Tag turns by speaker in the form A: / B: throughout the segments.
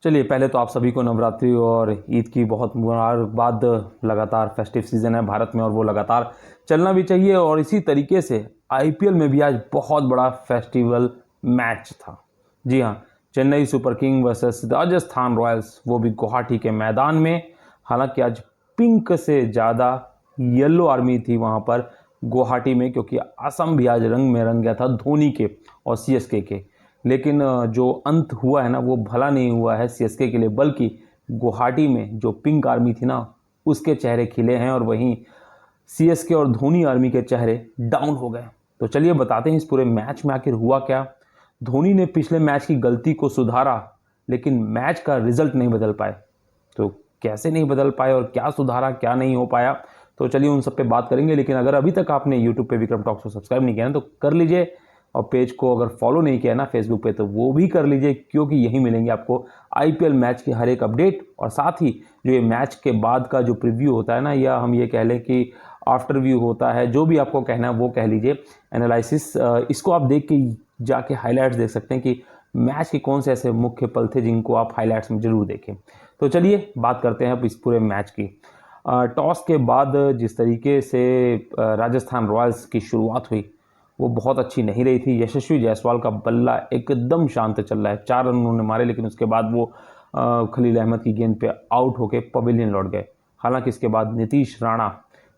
A: चलिए, पहले तो आप सभी को नवरात्रि और ईद की बहुत मुबारकबाद। लगातार फेस्टिव सीज़न है भारत में और वो लगातार चलना भी चाहिए। और इसी तरीके से आईपीएल में भी आज बहुत बड़ा फेस्टिवल मैच था। जी हाँ, Chennai super king versus Rajasthan Royals, वो भी गुवाहाटी के मैदान में। हालांकि आज पिंक से ज़्यादा येलो आर्मी थी वहाँ पर गुवाहाटी में, क्योंकि असम भी आज रंग में रंग गया था धोनी के और सीएसके के। लेकिन जो अंत हुआ है ना, वो भला नहीं हुआ है सीएसके के लिए, बल्कि गुवाहाटी में जो पिंक आर्मी थी ना, उसके चेहरे खिले हैं और वहीं सीएसके और धोनी आर्मी के चेहरे डाउन हो गए। तो चलिए बताते हैं इस पूरे मैच में आखिर हुआ क्या। धोनी ने पिछले मैच की गलती को सुधारा, लेकिन मैच का रिजल्ट नहीं बदल पाए। तो कैसे नहीं बदल पाए और क्या सुधारा, क्या नहीं हो पाया, तो चलिए उन सब पे बात करेंगे। लेकिन अगर अभी तक आपने यूट्यूब पे विक्रम टॉक्स को सब्सक्राइब नहीं किया ना, तो कर लीजिए। और पेज को अगर फॉलो नहीं किया ना फेसबुक पे, तो वो भी कर लीजिए, क्योंकि यहीं मिलेंगे आपको आईपीएल मैच की हर एक अपडेट। और साथ ही जो ये मैच के बाद का जो प्रीव्यू होता है ना, या हम ये कह लें कि आफ्टर व्यू होता है, जो भी आपको कहना है वो कह लीजिए, एनालिसिस, इसको आप देख के जाके हाईलाइट्स देख सकते हैं कि मैच के कौन से ऐसे मुख्य पल थे जिनको आप हाईलाइट्स में जरूर देखें। तो चलिए बात करते हैं अब इस पूरे मैच की। टॉस के बाद जिस तरीके से राजस्थान रॉयल्स की शुरुआत हुई, वो बहुत अच्छी नहीं रही थी। यशस्वी जायसवाल का बल्ला एकदम शांत चल रहा है, 4 रन उन्होंने मारे, लेकिन उसके बाद वो खलील अहमद की गेंद पे आउट होकर पवेलियन लौट गए। हालांकि इसके बाद नीतीश राणा,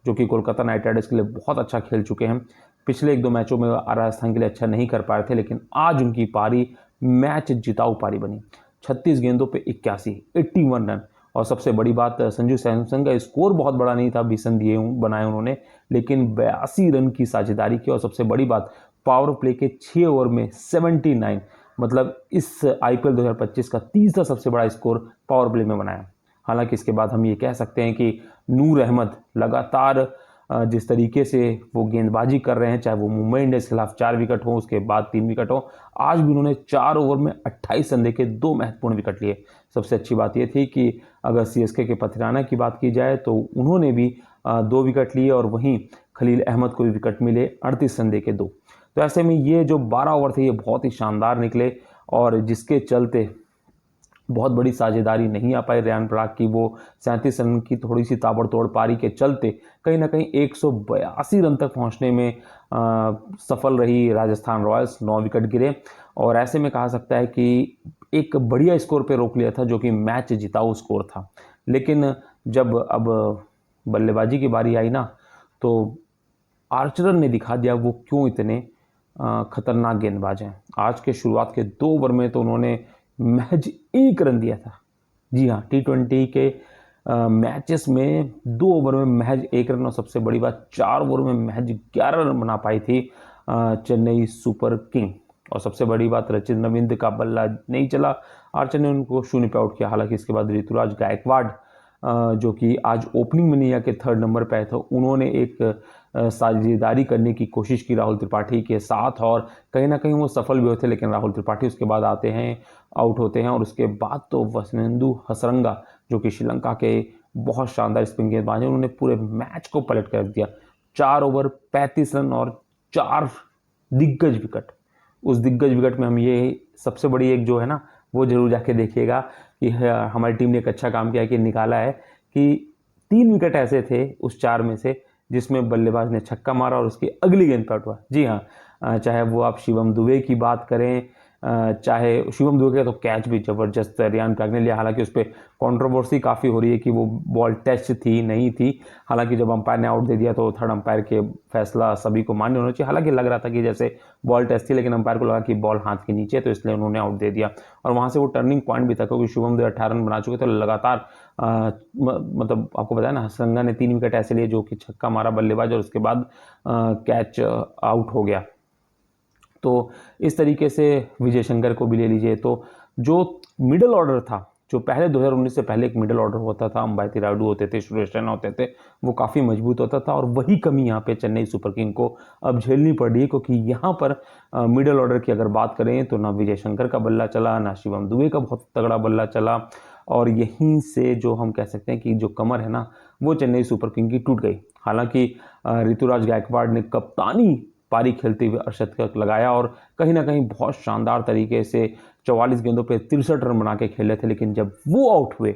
A: जो कि कोलकाता नाइट राइडर्स के लिए बहुत अच्छा खेल चुके हैं, पिछले 1-2 मैचों में राजस्थान के लिए अच्छा नहीं कर पाए थे, लेकिन आज उनकी पारी मैच जिताऊ पारी बनी। 36 गेंदों पे 81 रन। और सबसे बड़ी बात, संजू सैमसन का स्कोर बहुत बड़ा नहीं था, 20 रन दिए बनाए उन्होंने, लेकिन 82 रन की साझेदारी की। और सबसे बड़ी बात, पावर प्ले के 6 ओवर में 79, मतलब इस आईपीएल 2025 का तीसरा सबसे बड़ा स्कोर पावर प्ले में बनाया। हालांकि इसके बाद हम ये कह सकते हैं कि नूर अहमद लगातार जिस तरीके से वो गेंदबाजी कर रहे हैं, चाहे वो मुंबई इंडियंस के खिलाफ 4 विकेट हो, उसके बाद 3 विकेट हो, आज भी उन्होंने 4 ओवर में 28 रन देके 2 महत्वपूर्ण विकेट लिए। सबसे अच्छी बात यह थी कि अगर सीएसके के पथिराना की बात की जाए तो उन्होंने भी 2 विकेट लिए, और वहीं खलील अहमद को भी विकेट मिले 38 रन देके 2। तो ऐसे में ये जो 12 ओवर थे, ये बहुत ही शानदार निकले, और जिसके चलते बहुत बड़ी साझेदारी नहीं आ पाई रियान पराग की। वो 37 रन की थोड़ी सी ताबड़तोड़ पारी के चलते कहीं ना कहीं 182 रन तक पहुंचने में सफल रही राजस्थान रॉयल्स। 9 विकेट गिरे, और ऐसे में कहा सकता है कि एक बढ़िया स्कोर पे रोक लिया था, जो कि मैच जिताऊ स्कोर था। लेकिन जब अब बल्लेबाजी की बारी आई ना, तो आर्चर ने दिखा दिया वो क्यों इतने खतरनाक गेंदबाज हैं। आज के शुरुआत के 2 ओवर में तो उन्होंने महज 1 रन दिया था। जी हाँ, टी20 के मैचेस में 2 ओवर में महज 1 रन, और सबसे बड़ी बात 4 ओवर में महज 11 रन बना पाई थी चेन्नई सुपर किंग। और सबसे बड़ी बात, रचिन रविंद्र का बल्ला नहीं चला, आर्चर ने उनको 0 पे आउट किया। हालांकि इसके बाद ऋतुराज गायकवाड़, जो कि आज ओपनिंग में नहीं आके 3rd नंबर पे आए थे, उन्होंने एक साझेदारी करने की कोशिश की राहुल त्रिपाठी के साथ, और कहीं ना कहीं वो सफल भी होते। लेकिन राहुल त्रिपाठी उसके बाद आते हैं, आउट होते हैं। और उसके बाद तो वसनेंदु हसरंगा, जो कि श्रीलंका के बहुत शानदार स्पिन गेंदबाज हैं, उन्होंने पूरे मैच को पलट कर दिया। 4 ओवर 35 रन और 4 दिग्गज विकेट। उस दिग्गज विकेट में हम ये सबसे बड़ी एक जो है ना, वो जरूर जाके देखिएगा कि हमारी टीम ने एक अच्छा काम किया कि निकाला है कि 3 विकेट ऐसे थे उस 4 में से जिसमें बल्लेबाज ने छक्का मारा और उसकी अगली गेंद पर आउट हुआ। जी हाँ, चाहे वो आप शिवम दुबे की बात करें, चाहे शिवम दुबे का तो कैच भी जबरदस्त रियान पराग ने लिया। हालांकि उस पर कॉन्ट्रोवर्सी काफ़ी हो रही है कि वो बॉल टच थी नहीं थी। हालांकि जब अंपायर ने आउट दे दिया तो 3rd अंपायर के फैसला सभी को मान्य होना चाहिए। हालांकि लग रहा था कि जैसे बॉल टच थी, लेकिन अंपायर को लगा कि बॉल हाथ के नीचे, तो इसलिए उन्होंने आउट दे दिया। और वहां से वो टर्निंग पॉइंट भी था, क्योंकि शिवम दुबे 18 रन बना चुके थे लगातार। मतलब आपको बताया ना, हसरंगा ने 3 विकेट ऐसे लिए, जो कि छक्का मारा बल्लेबाज, और उसके बाद कैच आउट हो गया। तो इस तरीके से विजय शंकर को भी ले लीजिए। तो जो मिडिल ऑर्डर था, जो पहले 2019 से पहले एक मिडिल ऑर्डर होता था, अंबाती रायडू होते थे, सुरेश रैना होते थे, वो काफ़ी मजबूत होता था। और वही कमी यहाँ पे चेन्नई सुपर किंग को अब झेलनी पड़ रही है, क्योंकि यहाँ पर मिडिल ऑर्डर की अगर बात करें तो ना विजय शंकर का बल्ला चला, ना शिवम दुबे का बहुत तगड़ा बल्ला चला। और यहीं से जो हम कह सकते हैं कि जो कमर है ना, वो चेन्नई सुपर किंग की टूट गई। हालांकि ऋतुराज गायकवाड़ ने कप्तानी पारी खेलते हुए अर्धशतक लगाया और कहीं ना कहीं बहुत शानदार तरीके से 44 गेंदों पे 63 रन बना के खेले थे। लेकिन जब वो आउट हुए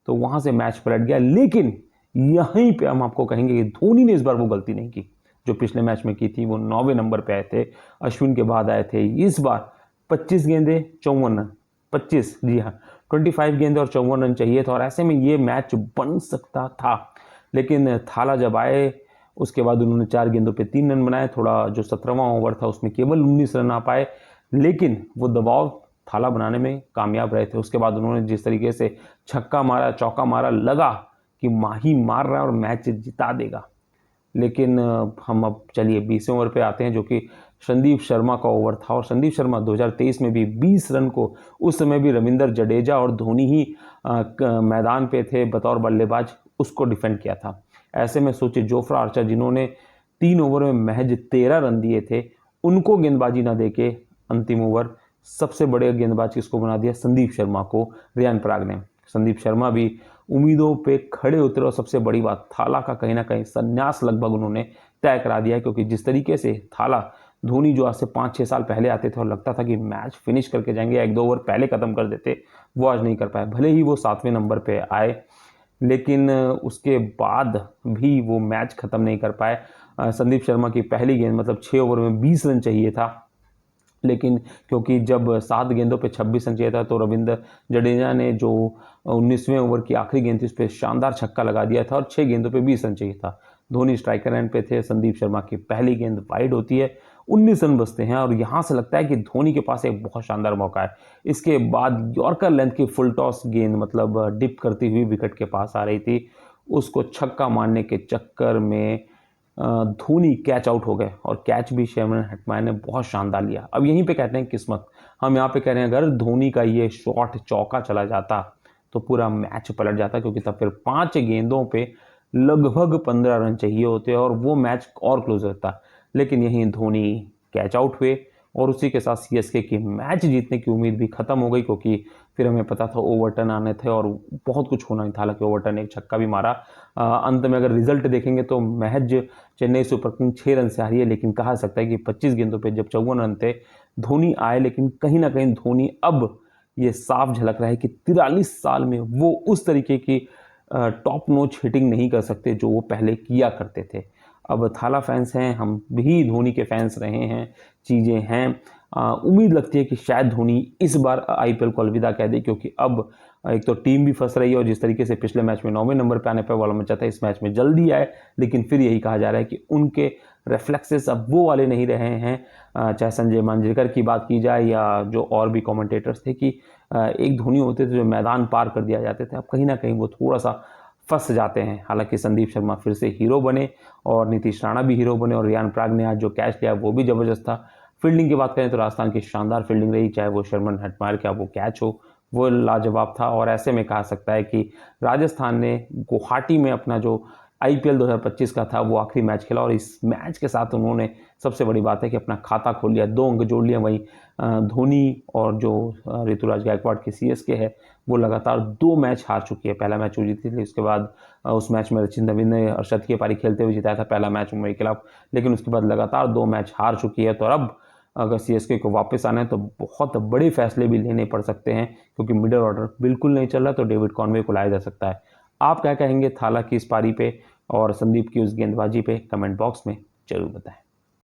A: तो वहाँ से मैच पलट गया। लेकिन यहीं पे हम आपको कहेंगे कि धोनी ने इस बार वो गलती नहीं की जो पिछले मैच में की थी। वो 9वें नंबर पे आए थे, अश्विन के बाद आए थे। इस बार 25 गेंदे 54 रन, 25 जी हाँ 25 गेंदे और 54 रन चाहिए था और ऐसे में ये मैच बन सकता था। लेकिन थाला जब आए उसके बाद उन्होंने 4 गेंदों पे 3 रन बनाए। थोड़ा जो 17वां ओवर था उसमें केवल 19 रन आ पाए, लेकिन वो दबाव थाला बनाने में कामयाब रहे थे। उसके बाद उन्होंने जिस तरीके से छक्का मारा, चौका मारा, लगा कि माही मार रहा है और मैच जिता देगा। लेकिन हम अब चलिए 20वें ओवर पे आते हैं जो कि संदीप शर्मा का ओवर था। और संदीप शर्मा 2023 में भी 20 रन को, उस समय भी रविंद्र जडेजा और धोनी ही मैदान पे थे बतौर बल्लेबाज, उसको डिफेंड किया था। ऐसे में सोचिए जोफ्रा आर्चर जिन्होंने 3 ओवर में महज 13 रन दिए थे, उनको गेंदबाजी ना देके अंतिम ओवर सबसे बड़े गेंदबाज किसको बना दिया? संदीप शर्मा को, रियान पराग ने। संदीप शर्मा भी उम्मीदों पे खड़े उतरे और सबसे बड़ी बात थाला का कहीं ना कहीं संन्यास लगभग उन्होंने तय करा दिया, क्योंकि जिस तरीके से थाला, धोनी जो आज से 5-6 साल पहले आते थे और लगता था कि मैच फिनिश करके जाएंगे, 1-2 ओवर पहले खत्म कर देते, वो आज नहीं कर पाए। भले ही वो 7वें नंबर पे आए, लेकिन उसके बाद भी वो मैच खत्म नहीं कर पाए। संदीप शर्मा की पहली गेंद मतलब 6 ओवर में 20 रन चाहिए था, लेकिन क्योंकि जब 7 गेंदों पे 26 रन चाहिए था तो रविंद्र जडेजा ने जो 19वें ओवर की आखिरी गेंद थी उस पर शानदार छक्का लगा दिया था और 6 गेंदों पे 20 रन चाहिए था। धोनी स्ट्राइकर एंड पे थे, संदीप शर्मा की पहली गेंद वाइड होती है, 19 रन बचते हैं और यहाँ से लगता है कि धोनी के पास एक बहुत शानदार मौका है। इसके बाद यॉर्कर लेंथ की फुल टॉस गेंद मतलब डिप करती हुई विकेट के पास आ रही थी, उसको छक्का मारने के चक्कर में धोनी कैच आउट हो गए और कैच भी शैमरन हेटमायर ने बहुत शानदार लिया। अब यहीं पे कहते हैं किस्मत, हम यहाँ पे कह रहे हैं अगर धोनी का ये शॉट चौका चला जाता तो पूरा मैच पलट जाता, क्योंकि तब फिर 5 गेंदों पे लगभग 15 रन चाहिए होते और वो मैच और क्लोज होता। लेकिन यहीं धोनी कैच आउट हुए और उसी के साथ सीएसके की मैच जीतने की उम्मीद भी खत्म हो गई, क्योंकि फिर हमें पता था ओवरटर्न आने थे और बहुत कुछ होना ही था। हालांकि ओवरटर्न एक छक्का भी मारा। अंत में अगर रिजल्ट देखेंगे तो महज चेन्नई सुपर किंग 6 रन से हारी है, लेकिन कहा सकता है कि 25 गेंदों पे जब 54 रन थे धोनी आए। लेकिन कहीं ना कहीं धोनी अब ये साफ झलक रहा है कि 43 साल में वो उस तरीके की टॉप नोच हिटिंग नहीं कर सकते जो वो पहले किया करते थे। अब थाला फैंस हैं, हम भी धोनी के फैंस रहे हैं, चीज़ें हैं। उम्मीद लगती है कि शायद धोनी इस बार आईपीएल को अलविदा कह दे, क्योंकि अब एक तो टीम भी फंस रही है और जिस तरीके से पिछले मैच में 9वें नंबर पर आने पर वाला मचा था, इस मैच में जल्दी आए। लेकिन फिर यही कहा जा रहा है कि उनके रेफ्लेक्सेस अब वो वाले नहीं रहे हैं। चाहे संजय मांजरेकर की बात की जाए या जो और भी कमेंटेटर्स थे, कि एक धोनी होते थे जो मैदान पार कर दिया जाते थे, अब कहीं ना कहीं वो थोड़ा सा फंस जाते हैं। हालांकि संदीप शर्मा फिर से हीरो बने और नीतीश राणा भी हीरो बने और रियान पराग ने आज जो कैच लिया वो भी ज़बरदस्त था। फील्डिंग की बात करें तो राजस्थान की शानदार फील्डिंग रही, चाहे वो शर्मन हेटमायर का वो कैच हो, वो लाजवाब था। और ऐसे में कहा सकता है कि राजस्थान ने गुवाहाटी में अपना जो आईपीएल 2025 का था वो आखिरी मैच खेला और इस मैच के साथ उन्होंने, सबसे बड़ी बात है कि अपना खाता खोल लिया, 2 अंक जोड़ लिया। वहीं धोनी और जो ऋतुराज गायकवाड़ की सीएसके है वो लगातार 2 मैच हार चुकी है। पहला मैच वो जीती थी, उसके बाद उस मैच में रचिन रविंद्र ने अर्धशतकीय पारी खेलते हुए जिताया था पहला मैच मुंबई के खिलाफ, लेकिन उसके बाद लगातार 2 मैच हार चुकी है। तो अब अगर सीएसके को वापस आना है तो बहुत बड़े फैसले भी लेने पड़ सकते हैं, क्योंकि मिडिल ऑर्डर बिल्कुल नहीं चल रहा। तो डेविड कॉनवे को लाया जा सकता है। आप क्या कहेंगे थाला की इस पारी पे और संदीप की उस गेंदबाजी पे? कमेंट बॉक्स में जरूर बताएं।